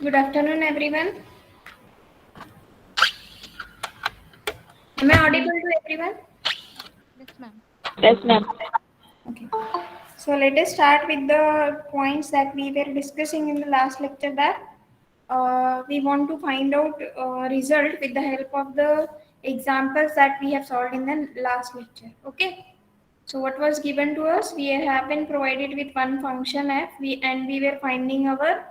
Good afternoon, everyone. Am I audible to everyone? Yes, ma'am. Yes, ma'am. Okay. So let us start with the points that we were discussing in the last lecture. That we want to find out result with the help of the examples that we have solved in the last lecture. Okay. So what was given to us? We have been provided with one function f, and we were finding our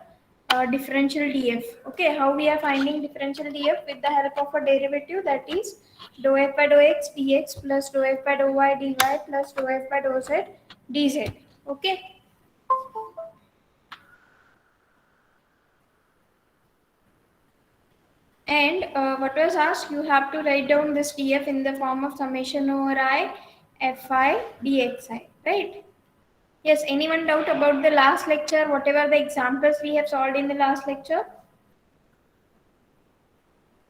differential df. Okay, how we are finding differential df? With the help of a derivative, that is dou f by dou x dx plus dou f by dou y dy plus dou f by dou z dz. Okay. And what was asked, you have to write down this df in the form of summation over I fi dxi, right? Yes, anyone doubt about the last lecture, whatever the examples we have solved in the last lecture?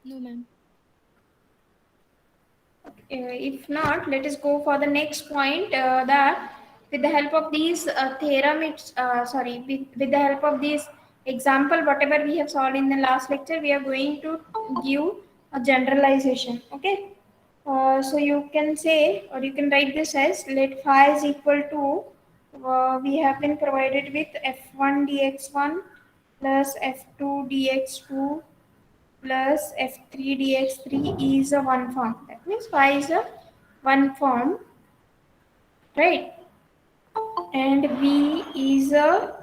No, ma'am. If not, let us go for the next point, that with the help of these theorem, with the help of these example, whatever we have solved in the last lecture, we are going to give a generalization. Okay. So you can say, or you can write this as, let phi is equal to, we have been provided with f1 dx1 plus f2 dx2 plus f3 dx3 is a one form. That means phi is a one form, right? And v is a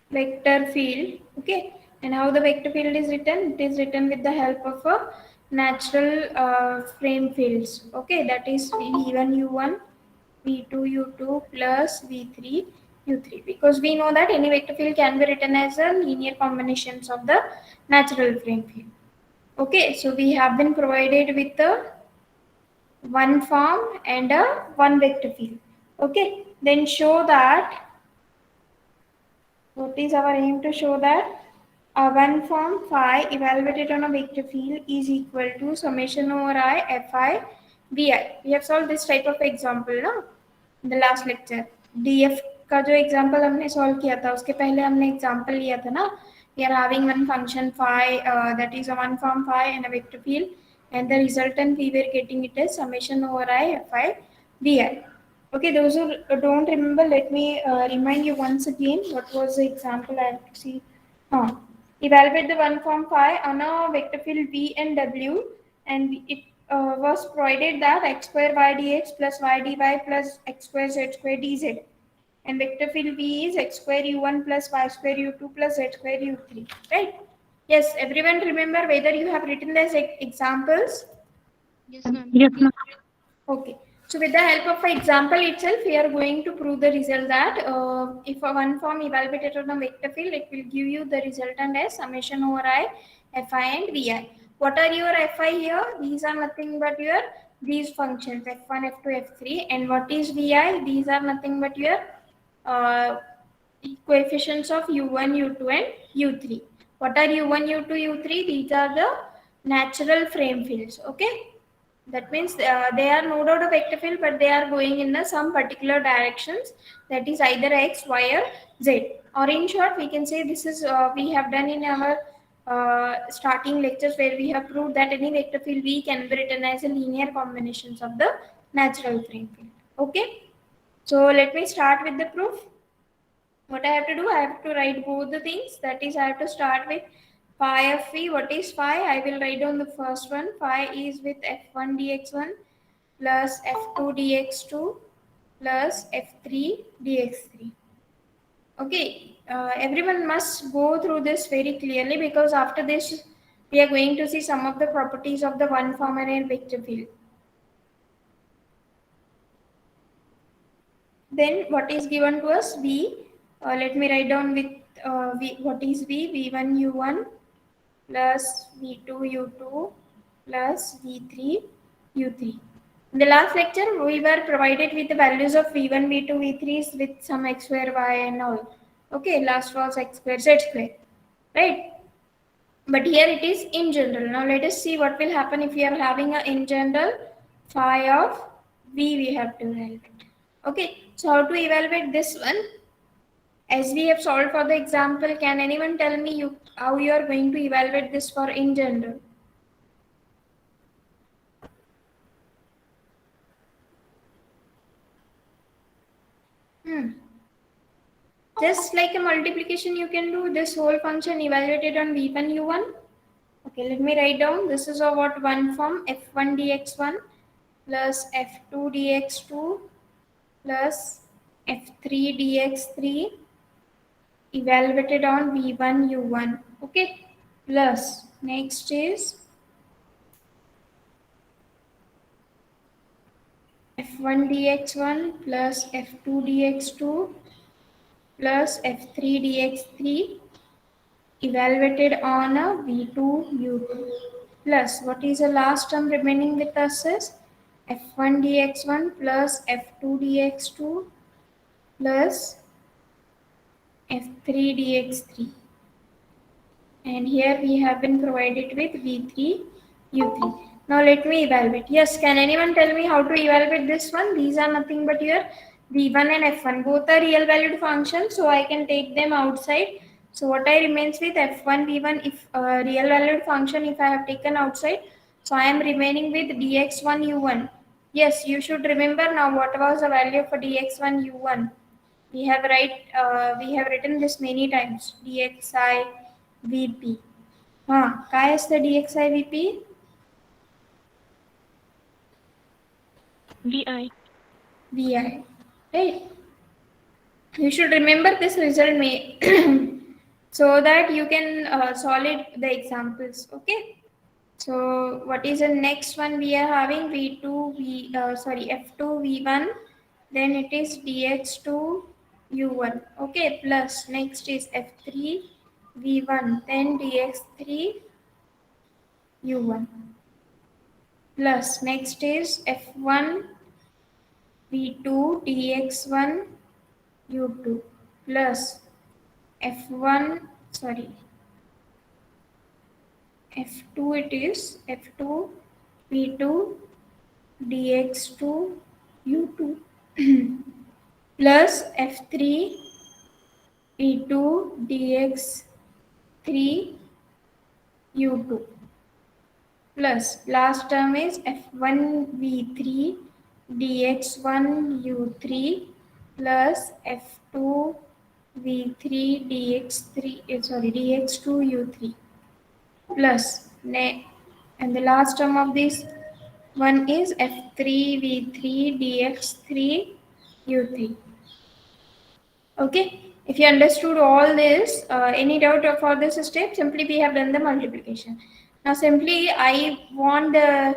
vector field. Okay. And how the vector field is written? It is written with the help of a natural frame fields. Okay, that is v1 u1 v2 u2 plus v3 u3, because we know that any vector field can be written as a linear combinations of the natural frame field. Okay, so we have been provided with a one form and a one vector field. Okay, then show that, what is our aim to show that a one form phi evaluated on a vector field is equal to summation over I fi vi. We have solved this type of example ना in the last lecture. df का जो example हमने solve किया था, उसके पहले हमने example लिया था ना. We are having one function phi, that is a one form phi and a vector field, and the resultant we were getting it as summation over I fi vi. Okay, those who don't remember, let me remind you once again what was the example I have to see. Evaluate the one form phi on a vector field v and w, and it was provided that x square y dx plus y dy plus x square z square dz. And vector field v is x square u1 plus y square u2 plus z square u3. Right? Yes, everyone remember whether you have written as examples? Yes, ma'am. Yes, ma'am. Okay. So with the help of an example itself, we are going to prove the result that if a one form evaluated on a vector field, it will give you the resultant as summation over I, fi and vi. What are your fi here? These are nothing but your these functions f1, f2, f3. And what is vi? These are nothing but your uh, coefficients of u1, u2 and u3. What are u1, u2, u3? These are the natural frame fields. Okay. That means they are no doubt a vector field, but they are going in some particular directions. That is either x, y, or z. Or in short, we can say this is we have done in our starting lectures, where we have proved that any vector field V can be written as a linear combinations of the natural frame field. Okay. So let me start with the proof. What I have to do, I have to write both the things. That is, I have to start with phi of v. What is phi? I will write down the first one. Phi is with f1 dx1 plus f2 dx2 plus f3 dx3. Okay, everyone must go through this very clearly, because after this we are going to see some of the properties of the one form and vector field. Then what is given to us? V. Let me write down with v. What is v? v1 u1 plus v2 u2 plus v3 u3. In the last lecture, we were provided with the values of v1, v2, v3 with some x square, y and all. Okay, last was x square, z square, right? But here it is in general. Now let us see what will happen if we are having a in general phi of v we have to write. Okay, so how to evaluate this one? As we have solved for the example, can anyone tell me how you are going to evaluate this for in general? Just like a multiplication, you can do this whole function evaluated on v1 u1. Okay, let me write down. This is of what one form f1 dx1 plus f2 dx2 plus f3 dx3 evaluated on v1 u1. Okay, plus next is f1 dx1 plus f2 dx2 plus f3 dx3 evaluated on a v2 u2 plus what is the last term remaining with us is f1 dx1 plus f2 dx2 plus f3 dx3, and here we have been provided with v3 u3. Now let me evaluate. Yes, can anyone tell me how to evaluate this one? These are nothing but your v1 and f1, both are real valued functions, so I can take them outside. So what I remains with f1 v1, if real valued function if I have taken outside, so I am remaining with dx1 u1. Yes, you should remember now what was the value for dx1 u1. We have written this many times, dxi vp. काय असतं dxi vp? VI. Vi, right? You should remember this result may so that you can solve it, the examples. Okay. So what is the next one we are having? F2 v1, then it is dx2 u1. Okay, plus next is f3 v1, then dx3 u1, plus next is f1 v2 dx1 u2 plus f1 sorry f2, it is f2 v2 dx2 u2 plus f3 v2 dx3 u2 plus last term is f1 v3 dx1 u3 plus f2 v3 dx3 dx2 u3 plus and the last term of this one is f3 v3 dx3 u3. Okay, if you understood all this, any doubt for this step, simply we have done the multiplication. Now simply I want the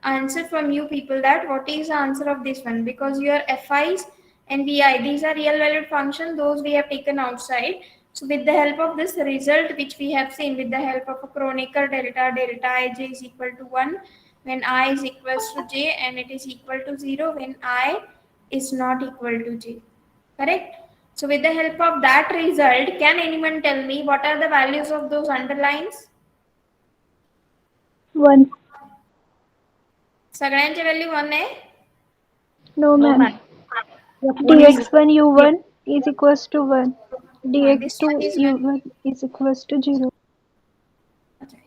answer from you people, that what is the answer of this one, because your fi's and vi, these are real valued function, those we have taken outside. So with the help of this result which we have seen, with the help of a Kronecker delta ij is equal to 1 when I is equals to j, and it is equal to 0 when I is not equal to j. Correct? So with the help of that result, can anyone tell me what are the values of those underlines? 1. सगळ्यांचे value 1 आहे. No, No, ma'am. ma'am. dx1 u1 is equals to 1. This dx2 one is u1 is equals to 0.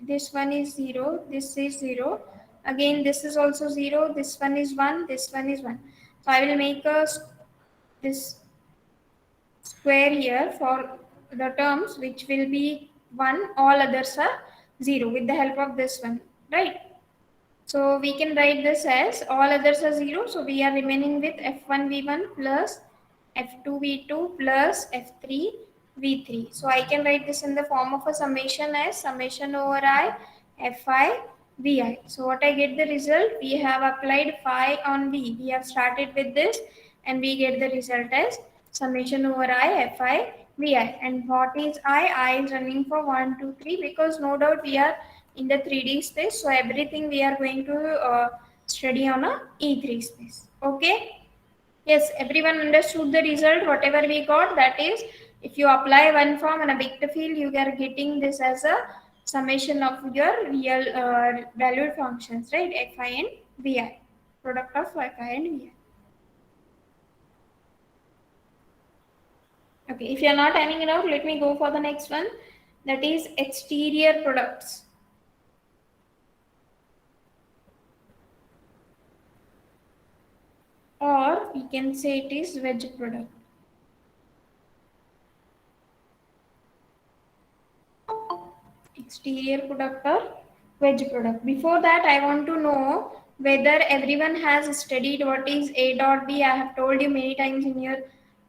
this one is 0, this is 0. Again, this is also 0, this one is 1, this one is 1. So I will make this square here for the terms which will be 1, all others are 0 with the help of this one, right? So we can write this as all others are 0. So we are remaining with f1 v1 plus f2 v2 plus f3 v3. So I can write this in the form of a summation as summation over I fi vi. So what I get the result, we have applied phi on v. We have started with this and we get the result as summation over I fi vi. And what is I? I is running for 1, 2, 3 because no doubt we are in the 3D space. So everything we are going to study on a E3 space. Okay. Yes, everyone understood the result. Whatever we got, that is, if you apply one form and a vector field, you are getting this as a summation of your real valued functions, right? Fi and Vi, product of Fi and Vi. Okay, if you are not having it out, let me go for the next one. That is exterior products. Or we can say it is veg product. Exterior product or veg product. Before that, I want to know whether everyone has studied what is A dot B. I have told you many times in your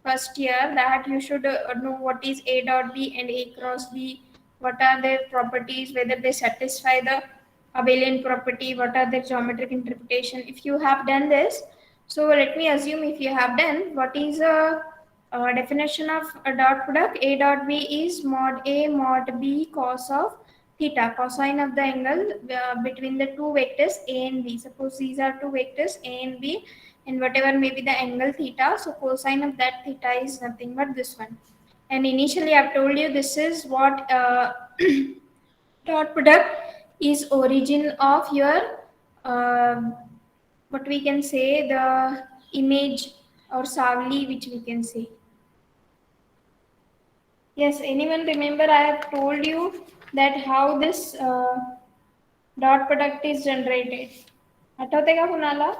first year that you should know what is A dot B and A cross B, what are their properties, whether they satisfy the abelian property, what are their geometric interpretation. If you have done this, so let me assume if you have done, what is a definition of a dot product? A dot B is mod A mod B cos of theta, cosine of the angle between the two vectors A and B. Suppose these are two vectors A and B, and whatever may be the angle theta, so cosine of that theta is nothing but this one. And initially I've told you this is what dot product is origin of your uh, what we can say, the image or savli which we can say. Yes, anyone remember I have told you that how this dot product is generated? आठवते का कुणाला?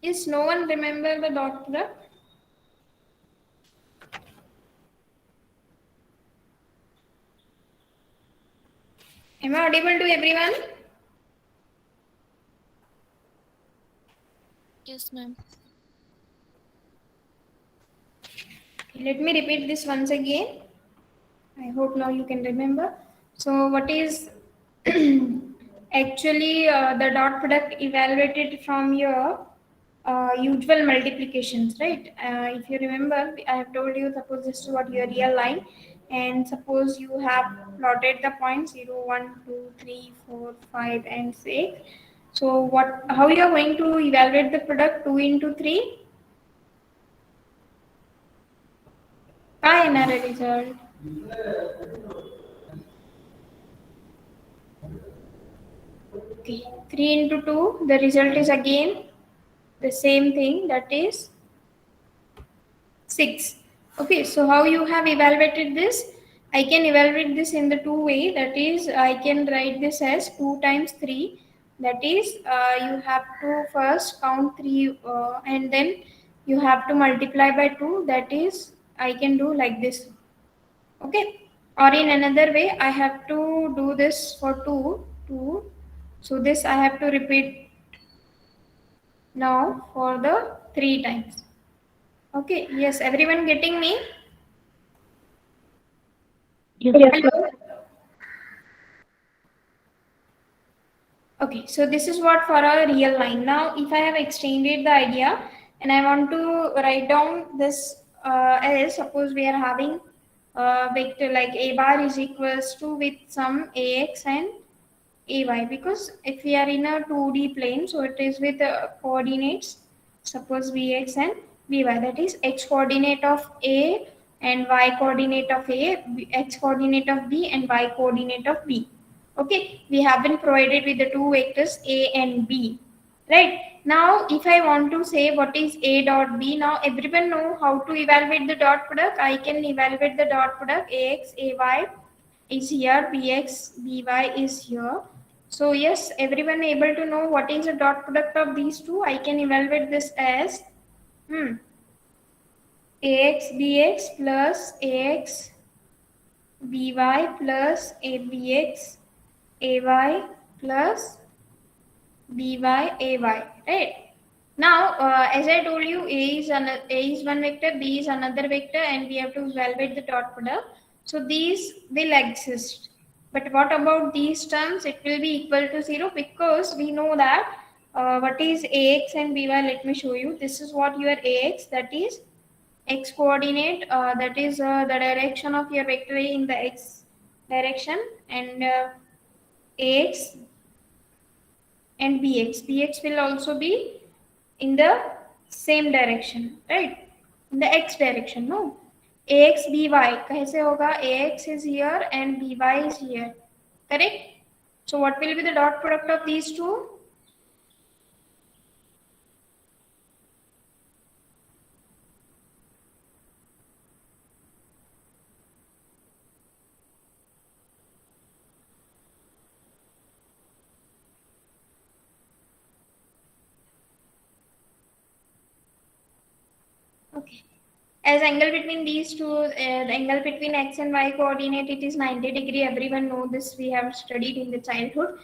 Is no one remember the dot product? Am I audible to everyone? Yes, ma'am. Let me repeat this once again. I hope now you can remember. So, what is actually the dot product evaluated from your usual multiplications, right? If you remember, I have told you, suppose this is what your real line, and suppose you have plotted the points 0, 1, 2, 3, 4, 5, and 6. So, how you are going to evaluate the product 2 into 3? काय येणार आहे result? Okay, 3 into 2, the result is again the same thing, that is 6. Okay, so how you have evaluated this? I can evaluate this in the two way, that is I can write this as 2 times 3, that is you have to first count 3 and then you have to multiply by 2, that is I can do like this. Okay, or in another way I have to do this for 2, so this I have to repeat now for the 3 times. Okay, yes, everyone getting me? Yes. Hello? Okay, so this is what for a real line. Now, if I have extended the idea and I want to write down this as, suppose we are having vector like a bar is equals to with some ax and ay, because if we are in a 2D plane, so it is with coordinates, suppose vx and vy, that is x coordinate of a and y coordinate of a, x coordinate of b and y coordinate of b. Okay, we have been provided with the two vectors a and b, right? Now if I want to say what is a dot b, now everyone know how to evaluate the dot product. I can evaluate the dot product, ax ay is here, bx by is here. So yes, everyone able to know what is the dot product of these two. I can evaluate this as ax bx plus ax by plus a bx ay plus by ay, right? Now, as I told you, A is one vector, B is another vector, and we have to evaluate the dot product. So these will exist. But what about these terms? It will be equal to 0 because we know that what is Ax and By. Let me show you. This is what your Ax, that is x coordinate, that is the direction of your vector A in the x direction, and ax and bx will also be in the same direction, right? In the x direction, no? ax by कैसे होगा? ax is here and by is here, correct? So what will be the dot product of these two? Okay. As angle between these two, the angle between x and y coordinate, it is 90 degree. Everyone know this. We have studied in the childhood.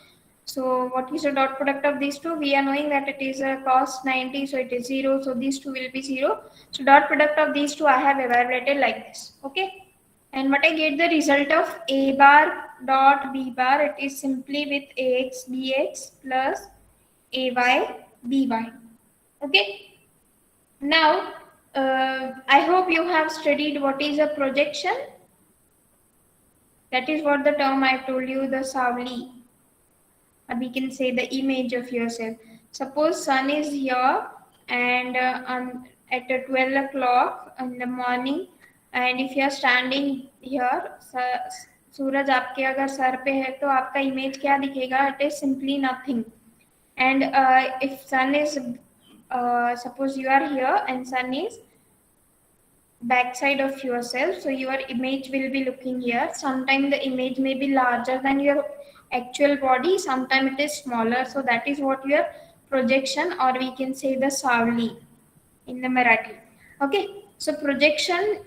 So what is the dot product of these two? We are knowing that it is a cos 90, so it is 0. So these two will be 0. So dot product of these two I have evaluated like this. Okay. And what I get the result of a bar dot b bar, it is simply with ax bx plus ay by. Okay. Now, I hope you have studied what is a projection. That is what the term I told you, the Savli. Or we can say the image of yourself. Suppose sun is here and at 12 o'clock in the morning, and if you are standing here, सूरज आपके अगर sir पे है तो आपका image क्या दिखेगा? It is simply nothing. And if sun is, suppose you are here and sun is backside of yourself, so your image will be looking here. Sometimes the image may be larger than your actual body, sometimes it is smaller, so that is what your projection, or we can say the Savli in the Marathi. Okay, so projection,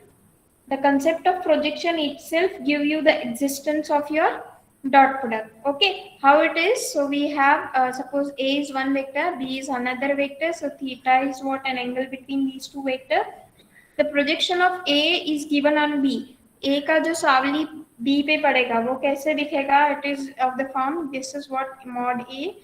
the concept of projection itself give you the existence of your dot product. Okay, how it is? So we have suppose a is one vector, b is another vector, so theta is what? An angle between these two vectors. The projection of A is given on B. A का जो सावली B पे पड़ेगा वो कैसे दिखेगा? It is of the form, this is what mod A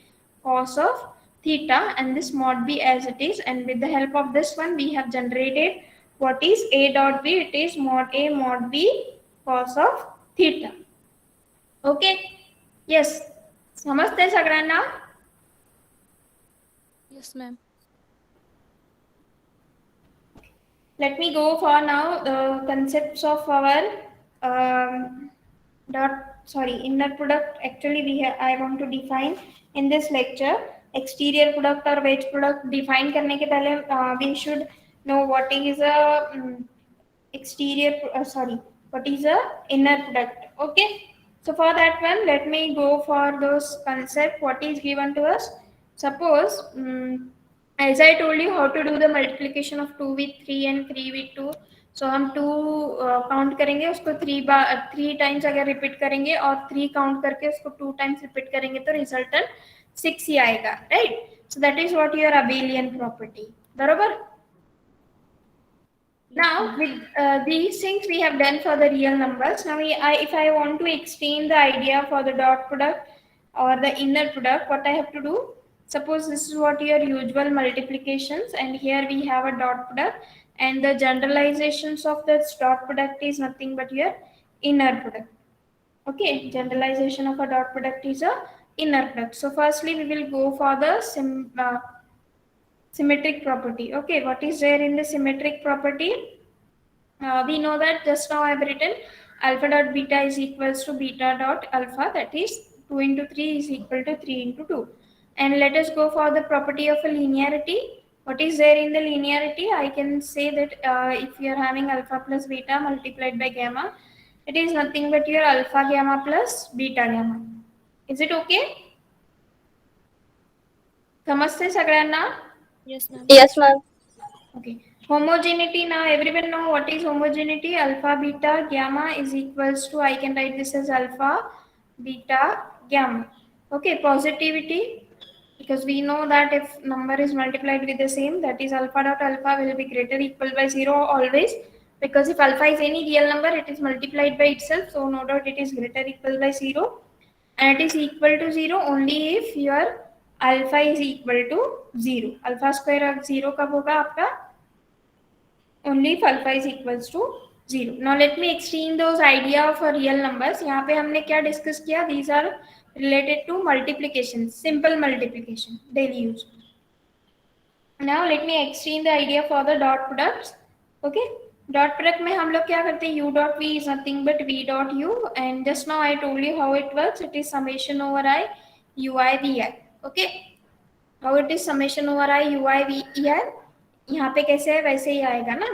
cos of theta, and this mod B as it is, and with the help of this one we have generated what is A dot B. It is mod A mod B cos of theta. Okay, yes, समझते सगळ्यांना? Yes, ma'am. Let me go for now the concepts of our inner product. Actually I want to define in this lecture exterior product or wedge product. Define करने के पहले we should know what is a what is a inner product. Okay, so for that one let me go for those concept what is given to us. Suppose as I told you how to do the multiplication of 2 with 3 and 3 with 2. So हम 2 count करेंगे, उसको 3 times अगर repeat करेंगे और 3 count करके उसको 2 times repeat करेंगे तो रिजल्टेंट 6 ही आएगा, right? So that is what your abelian property, बरोबर? Now with these things we have done for the real numbers. Now if I want to extend the idea for the dot product or the inner product, what I have to do? Suppose this is what your usual multiplications, and here we have a dot product, and the generalizations of this dot product is nothing but your inner product. Okay, generalization of a dot product is a inner product. So firstly we will go for the symmetric property. Okay, what is there in the symmetric property? We know that just now I have written alpha dot beta is equals to beta dot alpha, that is 2 into 3 is equal to 3 into 2. And let us go for the property of a linearity. What is there in the linearity? I can say that if you are having alpha plus beta multiplied by gamma, it is nothing but your alpha gamma plus beta gamma. Is it okay? समझते सगळ्यांना? Yes, ma'am. Yes, ma'am. Okay. Homogeneity, now everyone know what is homogeneity. Alpha beta gamma is equals to, I can write this as alpha beta gamma. Okay, positivity, because we know that if number is multiplied with the same, that is alpha dot alpha will be greater or equal by 0 always, because if alpha is any real number it is multiplied by itself, so no doubt it is greater or equal by 0, and it is equal to 0 only if your alpha is equal to 0. Alpha square of 0 कब होगा आपका? Only if alpha is equals to 0. Now let me extend those idea of real numbers. यहाँ पे हमने क्या discuss किया? These are related to multiplication, simple multiplication, daily use. Now let me extend the idea for the dot products. Okay, dot product में हम लोग क्या करते हैं? U dot V is nothing but V dot U, and just now I told you how it works. It is summation over I UI VI. Okay, how it is summation over I UI VI. यहाँ पे कैसे है वैसे ही आएगा ना.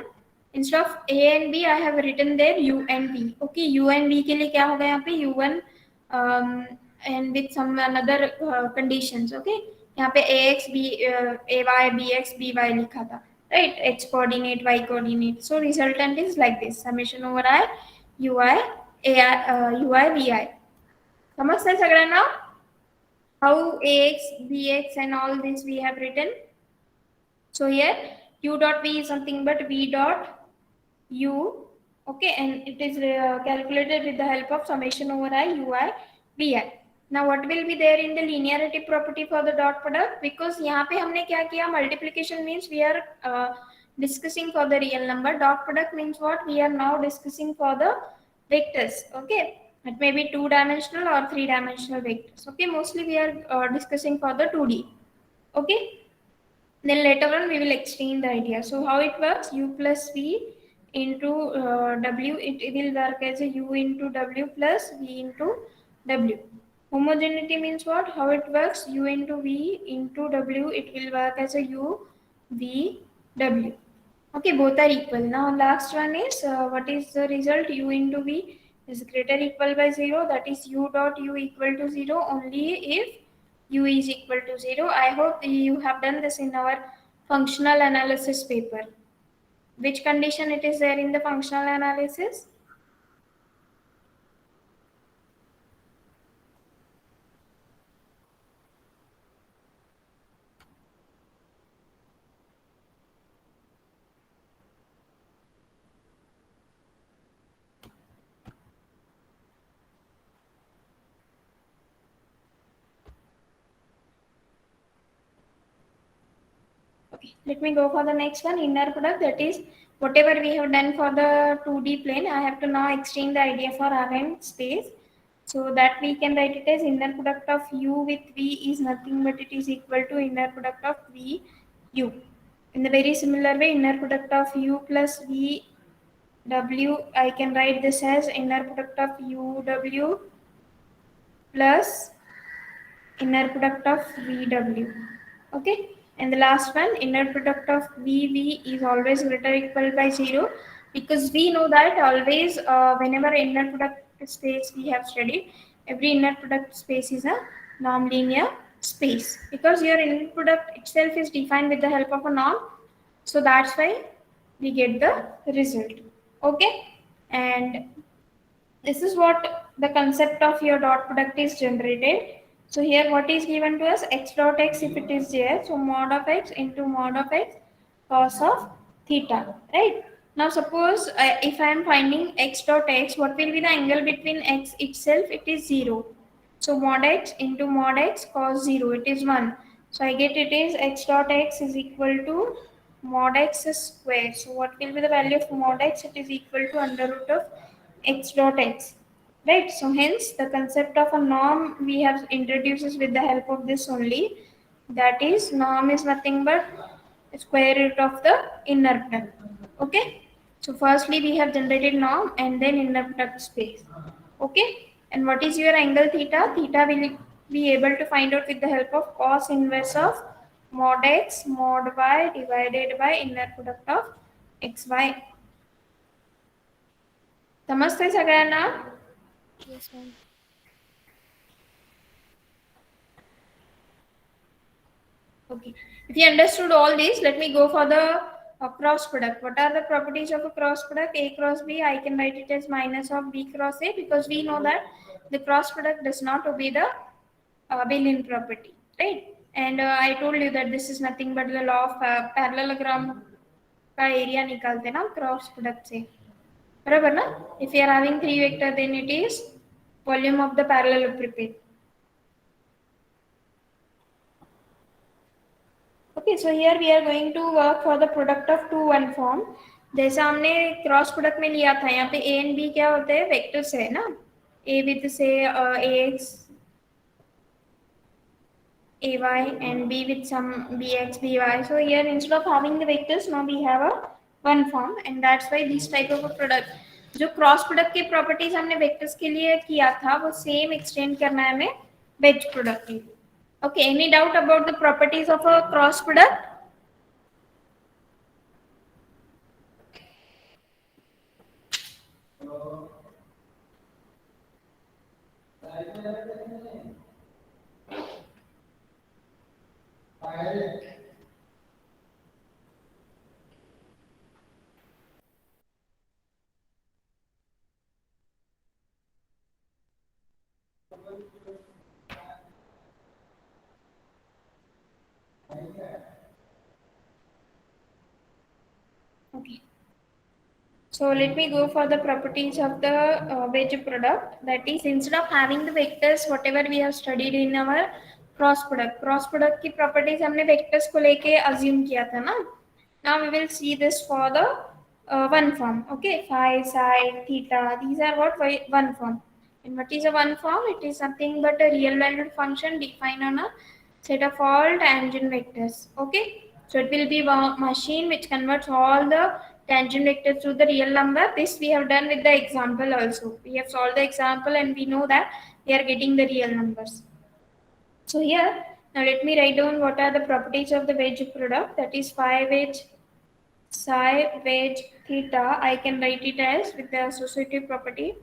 Instead of A and B, I have written there U and V. Okay, U and V के लिए क्या होगा यहाँ पे? U1 and with some another conditions. Okay, यहाँ पे AX B AY BX BY लिखा था, right? X coordinate, Y coordinate. So resultant is like this: summation over I UI AI UI VI. समझते सगळ्यांना now? How AX BX and all this we have written. So here U dot V is something but V dot U. Okay, and it is calculated with the help of summation over I UI VI. Now what will be there in the linearity property for the dot product? Because यहाँ पे हमने क्या किया? Multiplication means we are discussing for the real number. Dot product means what? We are now discussing for the vectors. Okay, it may be 2-dimensional or 3-dimensional vectors. Okay, mostly we are discussing for the 2D. Okay, then later on we will extend the idea. So how it works? U plus V into W, it will work as a U into W plus V into W. Homogeneity means what? How it works? U into V into W, it will work as a U V W. Okay, both are equal. Now last one is what is the result? U into V is greater equal by 0, that is U dot U equal to 0 only if U is equal to 0. I hope you have done this in our functional analysis paper. Which condition it is there in the functional analysis? Okay, let me go for the next one, inner product. That is whatever we have done for the 2D plane, I have to now extend the idea for Rn space. So that we can write it as inner product of U with V is nothing but it is equal to inner product of V U. In the very similar way, inner product of U plus V W, I can write this as inner product of U W plus inner product of VW. Okay, and the last one, inner product of VV is always greater or equal by 0, because we know that always whenever inner product space we have studied, every inner product space is a non-linear space, because your inner product itself is defined with the help of a norm. So that's why we get the result. Okay, and this is what the concept of your dot product is generated. So here what is given to us? X dot x if it is there. So mod of x into mod of x cos of theta. Right? Now suppose if I am finding x dot x, what will be the angle between x itself? It is 0. So mod x into mod x cos 0. It is 1. So I get it is x dot x is equal to mod x square. So what will be the value of mod x? It is equal to under root of x dot x, right? So hence the concept of a norm we have introduces with the help of this only, that is norm is nothing but square root of the inner product. Okay, so firstly we have generated norm and then inner product space. Okay, and what is your angle theta? Theta will be able to find out with the help of cos inverse of mod x mod y divided by inner product of xy. समजते सगळ्यांना? Yes, ma'am. Okay, if you understood all this, let me go for the cross product. What are the properties of a cross product? A cross B, I can write it as minus of B cross A, because we know that the cross product does not obey the Abelian property, right? And I told you that this is nothing but the law of parallelogram का area निकालते ना cross product से, बराबर ना? If you are having 3 vector, then it is volume of the parallelepiped. Okay, so here we are going to work for the product of 2-1 form. जैसा हमने cross product में लिया था, यहाँ पे ए एंड बी क्या होते हैं, वेक्टर्स है ना, ए विद से ax ay and b with some bx by. So here instead of having the vectors, now we have a one form, and that's why this type of a product जो cross product के properties हमने vectors के लिए किया था वो same extend करना है हमें वेज प्रोडक्ट के लिए. Okay, any doubt about the properties of a cross product? Okay. So let me go for the properties of the wedge product. That is, instead of having the vectors, whatever we have studied in our cross product की properties हमने vectors को लेके assume किया था ना. Now we will see this for the one form. Okay, phi, psi, theta. These are what one form. And what is a one form? It is nothing but a real valued function defined on a set of all tangent vectors. Okay, so it will be a machine which converts all the tangent vectors to the real number. This we have done with the example also. We have solved the example and we know that we are getting the real numbers. So here, now let me write down what are the properties of the wedge product. That is phi wedge, psi wedge, theta. I can write it as with the associative property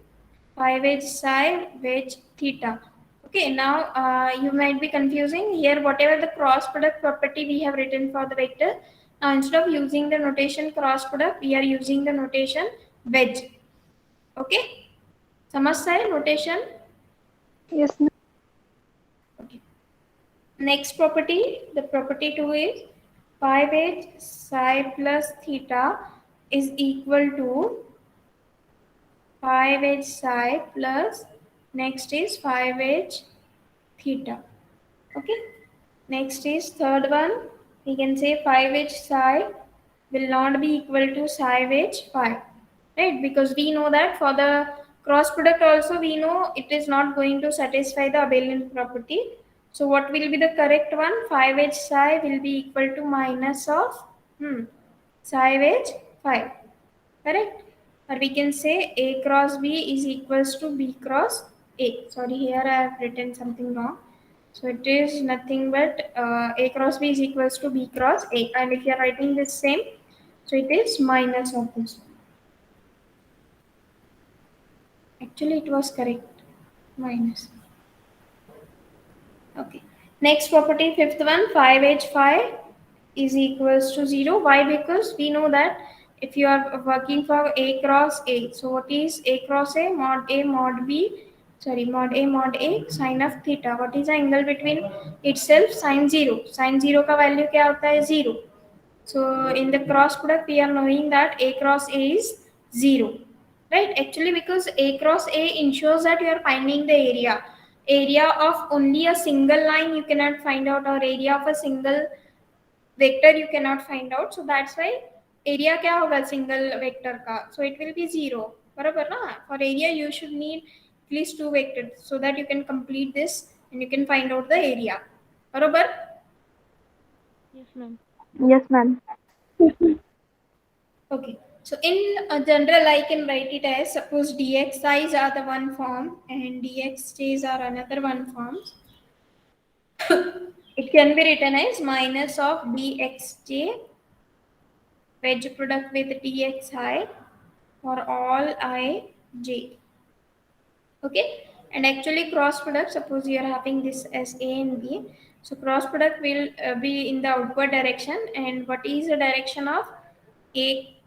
phi wedge, psi wedge, theta. Okay, now you might be confusing here whatever the cross product property we have written for the vector. Now instead of using the notation cross product, we are using the notation wedge. Okay, समझता है notation? Yes, ma'am. Okay. Next property, the property 2 is phi wedge psi plus theta is equal to phi wedge psi plus next is phi wedge theta. Okay. Next is third one. We can say phi wedge psi will not be equal to psi wedge phi, right? Because we know that for the cross product also we know it is not going to satisfy the abelian property. So what will be the correct one? Phi wedge psi will be equal to minus of psi wedge phi, correct? Or we can say A cross B is equals to B cross A. Sorry, here I have written something wrong. So it is nothing but A cross B is equals to B cross A. And if you are writing this same, so it is minus of this. Actually, it was correct. Minus. Okay. Next property, fifth one, phi wedge phi is equals to 0. Why? Because we know that if you are working for A cross A, so what is A cross A mod B, sorry, mod A sine of theta. What is the angle between itself? Sine 0. Sine 0 का value क्या होता है? 0. So in the cross product, we are knowing that A cross A is 0. Right? Actually, because A cross A ensures that you are finding the area of only a single line you cannot find out, or area of a single vector you cannot find out. So that's why area क्या होगा single vector का? So it will be 0. बराबर ना? For area you should need at least 2 vectors so that you can complete this and you can find out the area. बराबर? Yes, ma'am. Yes, ma'am. Okay. So in general, I can write it as, suppose dxi's are the one form and dxj's are another one form. It can be written as minus of dxj wedge product with dxi for all ij. Okay. And actually cross product, suppose you are having this as a and b. So cross product will be in the outward direction. And what is the direction of a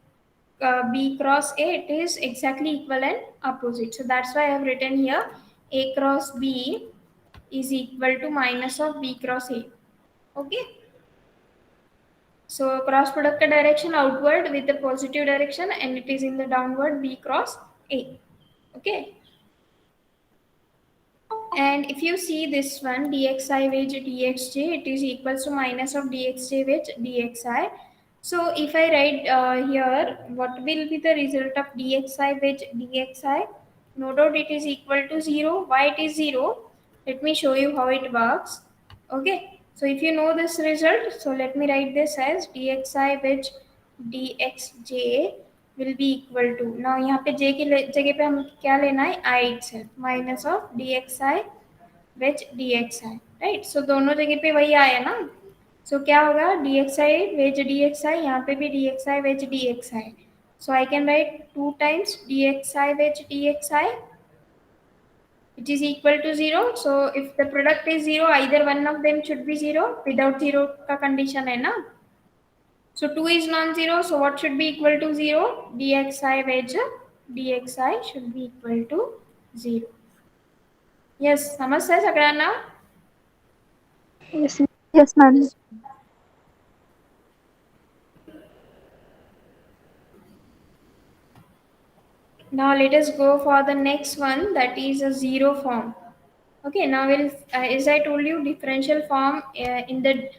B cross A? It is exactly equal and opposite. So that's why I have written here A cross B is equal to minus of B cross A. Okay. So cross product का direction outward with the positive direction and it is in the downward B cross A. Okay. And if you see this one dxi wedge dxj, it is equals to minus of dxj wedge dxi. So if I write here, what will be the result of dxi which dxi? No doubt it is equal to 0. Why it is 0? Let me show you how it works. Okay, so if you know this result, so let me write this as dxi which dxj will be equal to, now यहाँ पे j की जगह पे हम क्या लेना है, I itself minus of dxi which dxi, right? So दोनों जगह पे वही आया ना, so क्या होगा dxi which dxi, यहाँ पे भी dxi which dxi, so I can write 2 times dxi which dxi which is equal to 0. So if the product is 0, either one of them should be 0. Without 0 का condition है ना. So 2 is non-zero. So what should be equal to 0? dxi wedge dxi should be equal to 0. Yes, समझता है सगळ्यांना? Yes, yes, ma'am. Now let us go for the next one, that is a zero form. Okay, now we'll, as I told you, differential form, in the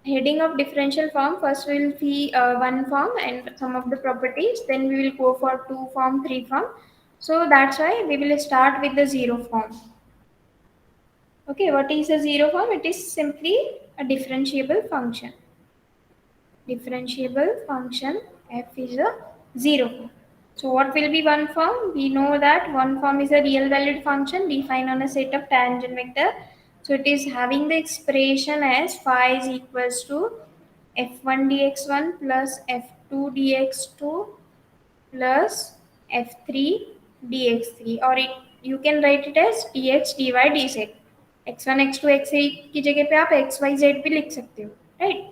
heading of differential form, first we will see one form and some of the properties, then we will go for two form, three form. So that's why we will start with the zero form. Okay, what is a zero form? It is simply a differentiable function. Differentiable function f is a zero form. So what will be one form? We know that one form is a real valued function defined on a set of tangent vector. So it is having the expression as phi is equals to f1 dx1 plus f2 dx2 plus f3 dx3, or it you can write it as dx dy dz. x1 x2 x3 की जगह पे आप xyz भी लिख सकते हो, right?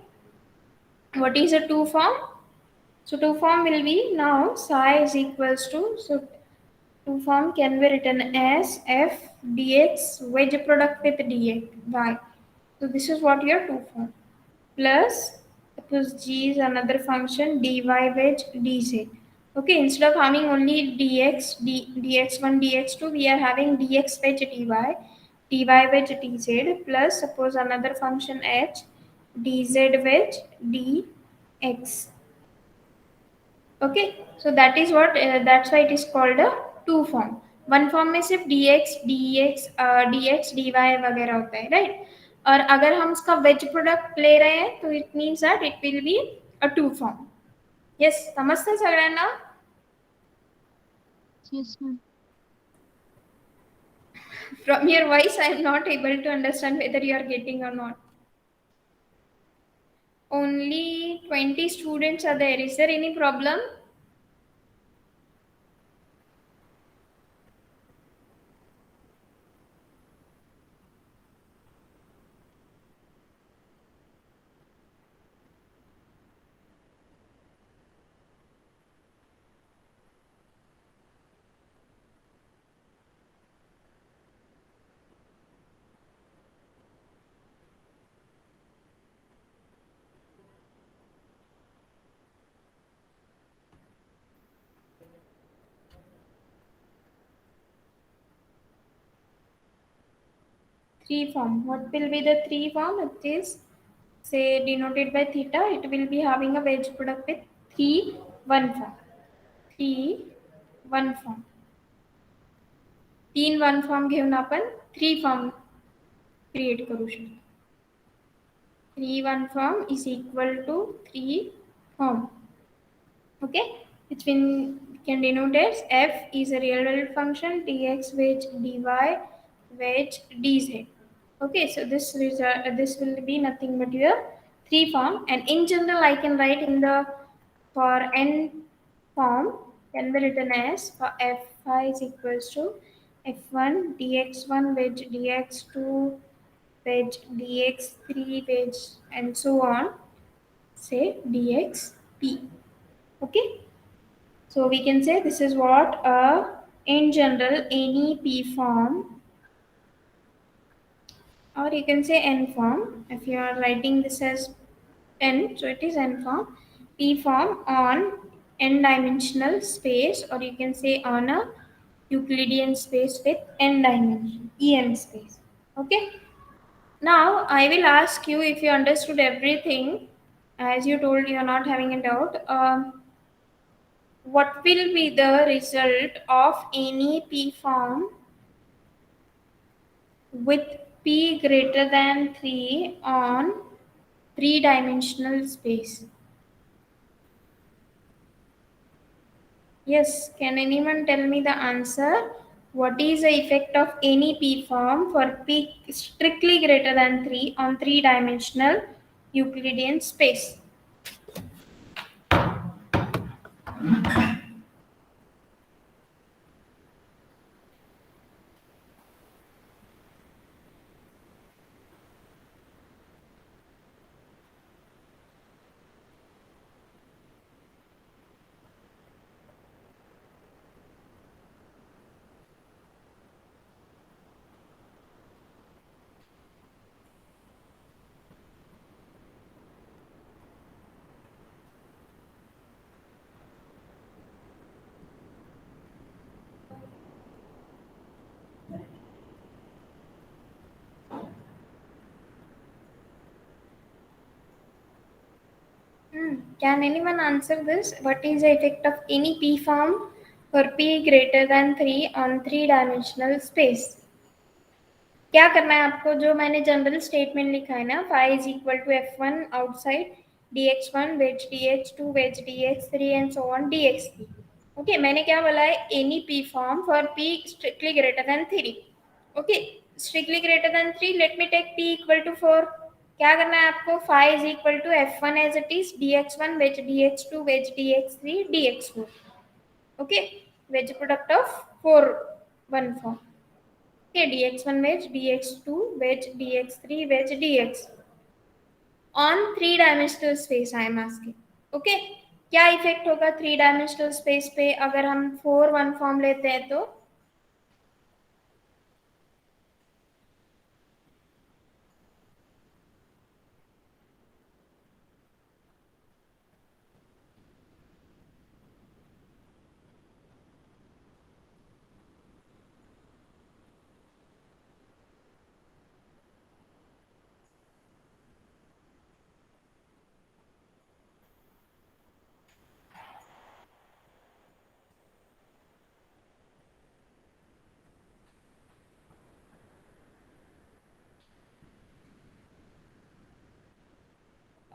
What is a two form? So two form will be, now psi is equals to, so two form can be written as f dx wedge product with dx y. So this is what your two form. Plus, suppose g is another function dy wedge dz. Okay, instead of having only dx1 dx2, we are having dx wedge dy wedge dz, plus suppose another function h dz wedge dx. Okay, so that is what, that's why it is called a two form. One form में सिर्फ dx dx dx dy वगैरह होता है, right? और अगर हम उसका veg product ले रहे हैं तो it means that it will be a two form. Yes, समझते सगळ्यांना? Yes, ma'am. From your voice I am not able to understand whether you are getting or not. Only 20 students are there. Is there any problem? Three form. What will be the three form? It is, say, denoted by theta. It will be having a wedge product with 3 1 form. 3 1 form. 3 1 form घेऊन आपण 3 form create करू शकतो. 3 1 form is equal to 3 form. Okay, which can denote as f is a real valued function dx wedge dy wedge dz. Okay, so this will be nothing but your three form, and in general I can write in the for n form can be written as for f phi is equals to f1 dx1 wedge dx2 wedge dx3 wedge and so on, say dxp. Okay, so we can say this is what in general any p form, or you can say n form if you are writing this as n, so it is n form, p form on n dimensional space, or you can say on a Euclidean space with n dimension, em space. Okay, now I will ask you if you understood everything, as you told, you are not having a doubt. What will be the result of any P form with P greater than 3 on three-dimensional space? Yes, can anyone tell me the answer? What is the effect of any P form for P strictly greater than 3 on three-dimensional Euclidean space? Can anyone answer this? What is the effect of any P form for P greater than 3 on three-dimensional space? क्या करना है आपको? जो मैंने general statement लिखा है ना, phi is equal to f1 outside dx1 wedge dx2 wedge dx3 and so on dx3. Okay, मैंने क्या बोला है? Any P form for P strictly greater than 3. Okay, strictly greater than 3, let me take p equal to 4. क्या करना है आपको? phi is equal to f1 as it is dx1 wedge dx2 wedge dx3 dx4. Okay, wedge product of 4 one form. Okay, dx1 wedge, dx2 wedge, dx3 wedge, dx on three-dimensional space I am asking. Okay, क्या effect होगा three dimensional space पे अगर हम 4 one form लेते हैं तो?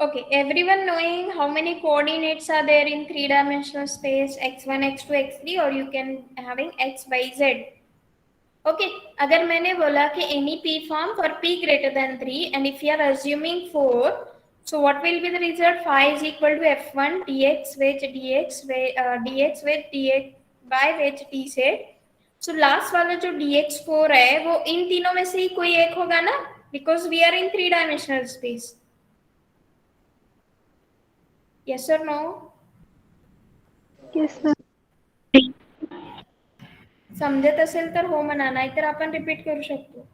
Okay, everyone knowing how many coordinates are there in three-dimensional space, x1, x2, x3, or you can having x, y, z. Okay, अगर मैंने बोला कि any p form for p greater than 3 and if you are assuming 4, so what will be the result? Phi is equal to f1 dx wedge dx dx wedge dx by wedge dz. So last वाला जो dx4 है वो इन तीनों में से ही कोई एक होगा ना, because we are in three-dimensional space. Yes or no? Yes, ma'am. समजत असेल तर हो म्हणा, नाहीतर आपण रिपीट करू शकतो.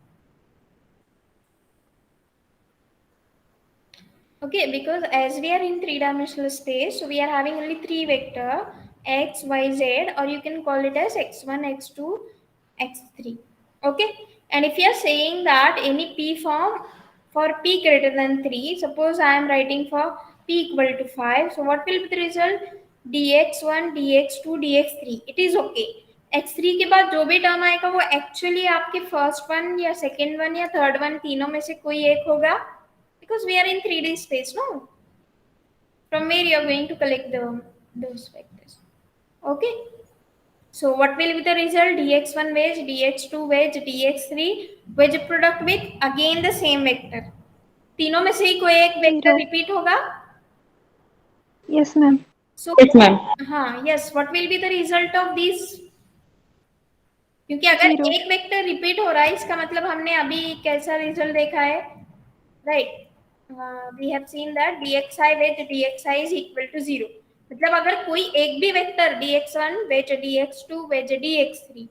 Okay, because as we are in three-dimensional space, so we are having only three vector x, y, z, or you can call it as x1, x2, x3. Okay, and if you are saying that any p form for p greater than 3, suppose I am writing for p equal to 5, so what will be the result? dx1, dx2, dx3. It is okay. x3 के बाद जो भी term आएगा वो actually आपके first one या second one या third one तीनों में से कोई एक होगा, because we are in 3D space, no? From where you are going to collect those vectors. Okay. So what will be the result? dx1 wedge, dx2 wedge, dx3 wedge product with again the same vector. तीनों में से ही कोई एक vector repeat होगा? Yes, ma'am. So yes, ma'am. हाँ, yes. What will be the result of these? क्योंकि अगर Zero. एक वेक्टर रिपीट हो रहा है इसका मतलब हमने अभी कैसा रिजल्ट देखा है, right? we have seen that dxi with dxi is equal to 0. मतलब अगर कोई एक भी vector dx1 with dx2 with dx3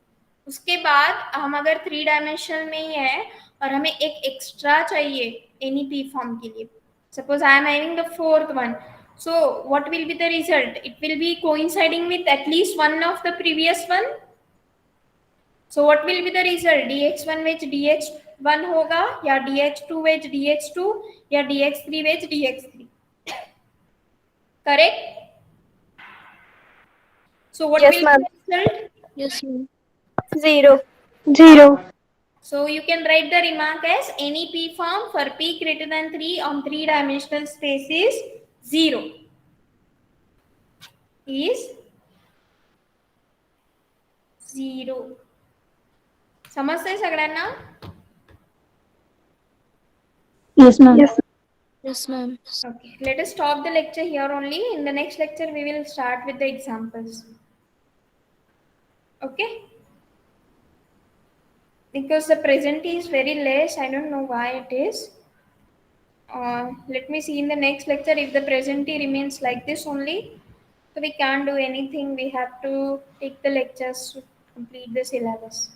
उसके बाद हम अगर थ्री डायमेंशनल में ही है और हमें एक एक्स्ट्रा चाहिए एनी पी फॉर्म के लिए, suppose I am having the fourth one, so what will be the result? It will be coinciding with at least one of the previous one. So what will be the result? dx1 with dx1 होगा या dx2 with dx2 या dx3 with dx3. Correct? So what Yes, will ma'am. be the result? Yes, ma'am. 0. 0. So you can write the remark as any P form for P greater than 3 on 3-dimensional space is 0. Is 0. समजतंय सगळ्यांना? Yes, ma'am. Yes. Yes, ma'am. Okay, let us stop the lecture here only. In the next lecture, we will start with the examples. Okay? Because the present is very less, I don't know why it is. Let me see in the next lecture if the present remains like this only. So we can't do anything. We have to take the lectures to complete the syllabus.